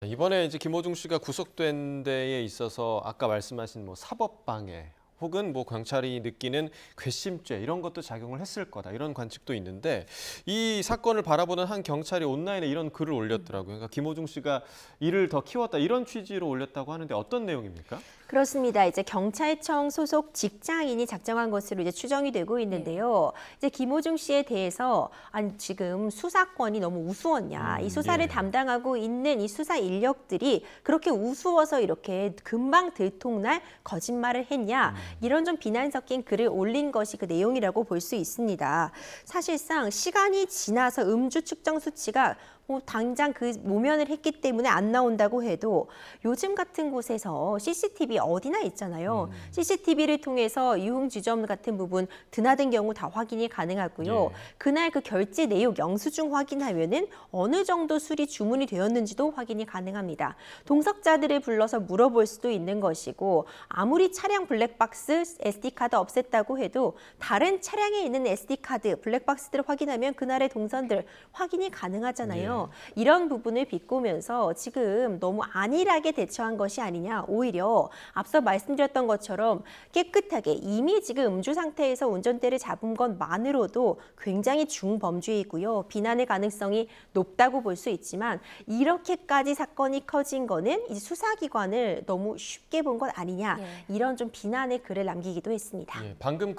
이번에 이제 김호중 씨가 구속된 데에 있어서 아까 말씀하신 뭐 사법방해 혹은 뭐 경찰이 느끼는 괘씸죄 이런 것도 작용을 했을 거다 이런 관측도 있는데 이 사건을 바라보는 한 경찰이 온라인에 이런 글을 올렸더라고요. 그러니까 김호중 씨가 이를 더 키웠다 이런 취지로 올렸다고 하는데 어떤 내용입니까? 그렇습니다. 이제 경찰청 소속 직장인이 작성한 것으로 이제 추정이 되고 있는데요. 이제 김호중 씨에 대해서 아니 지금 수사권이 너무 우스웠냐, 이 수사를 예. 담당하고 있는 이 수사 인력들이 그렇게 우스워서 이렇게 금방 들통날 거짓말을 했냐, 이런 좀 비난 섞인 글을 올린 것이 그 내용이라고 볼 수 있습니다. 사실상 시간이 지나서 음주 측정 수치가 당장 그 모면을 했기 때문에 안 나온다고 해도 요즘 같은 곳에서 CCTV 어디나 있잖아요. CCTV를 통해서 유흥주점 같은 부분 드나든 경우 다 확인이 가능하고요. 예. 그날 그 결제 내역 영수증 확인하면은 어느 정도 술이 주문이 되었는지도 확인이 가능합니다. 동석자들을 불러서 물어볼 수도 있는 것이고 아무리 차량 블랙박스 SD카드 없앴다고 해도 다른 차량에 있는 SD카드 블랙박스들을 확인하면 그날의 동선들 확인이 가능하잖아요. 이런 부분을 비꼬면서 지금 너무 안일하게 대처한 것이 아니냐. 오히려 앞서 말씀드렸던 것처럼 깨끗하게 이미 지금 음주 상태에서 운전대를 잡은 것만으로도 굉장히 중범죄이고요. 비난의 가능성이 높다고 볼 수 있지만 이렇게까지 사건이 커진 거는 이제 수사기관을 너무 쉽게 본 것 아니냐. 이런 좀 비난의 글을 남기기도 했습니다. 예, 방금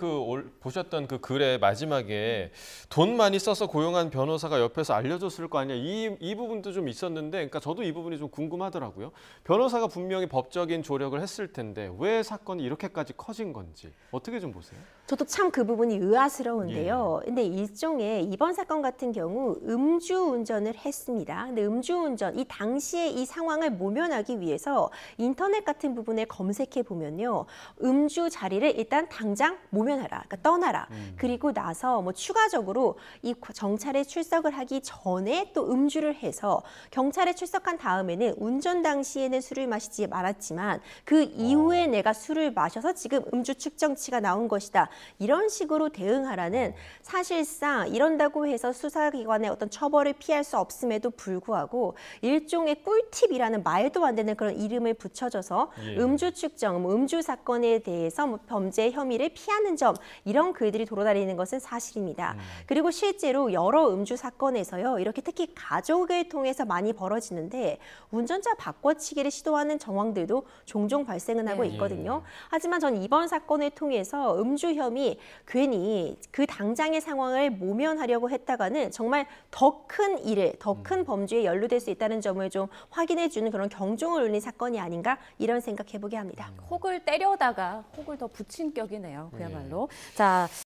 보셨던 그 글의 마지막에 돈 많이 써서 고용한 변호사가 옆에서 알려줬을 거 아니야. 이 부분도 좀 있었는데, 그러니까 저도 이 부분이 좀 궁금하더라고요. 변호사가 분명히 법적인 조력을 했을 텐데 왜 사건이 이렇게까지 커진 건지 어떻게 좀 보세요? 저도 참 그 부분이 의아스러운데요. 근데 일종의 이번 사건 같은 경우 음주운전을 했습니다. 근데 음주운전, 이 당시에 이 상황을 모면하기 위해서 인터넷 같은 부분에 검색해 보면요. 음주 자리를 일단 당장 모면하라, 그러니까 떠나라. 그리고 나서 뭐 추가적으로 이 정찰에 출석을 하기 전에 또 음주를 해서 경찰에 출석한 다음에는 운전 당시에는 술을 마시지 말았지만 그 이후에 내가 술을 마셔서 지금 음주 측정치가 나온 것이다. 이런 식으로 대응하라는 사실상 이런다고 해서 수사기관의 어떤 처벌을 피할 수 없음에도 불구하고 일종의 꿀팁이라는 말도 안 되는 그런 이름을 붙여줘서 음주 측정, 음주 사건에 대해서 범죄 혐의를 피하는 점 이런 글들이 돌아다니는 것은 사실입니다. 그리고 실제로 여러 음주 사건에서요. 이렇게 특히 가족을 통해서 많이 벌어지는데 운전자 바꿔치기를 시도하는 정황들도 종종 발생은 하고 있거든요. 하지만 전 이번 사건을 통해서 음주 혐의 괜히 그 당장의 상황을 모면하려고 했다가는 정말 더 큰 일을, 더 큰 범죄에 연루될 수 있다는 점을 좀 확인해주는 그런 경종을 울린 사건이 아닌가 이런 생각해보게 합니다. 혹을 때려다가 혹을 더 붙인 격이네요. 그야말로. 자.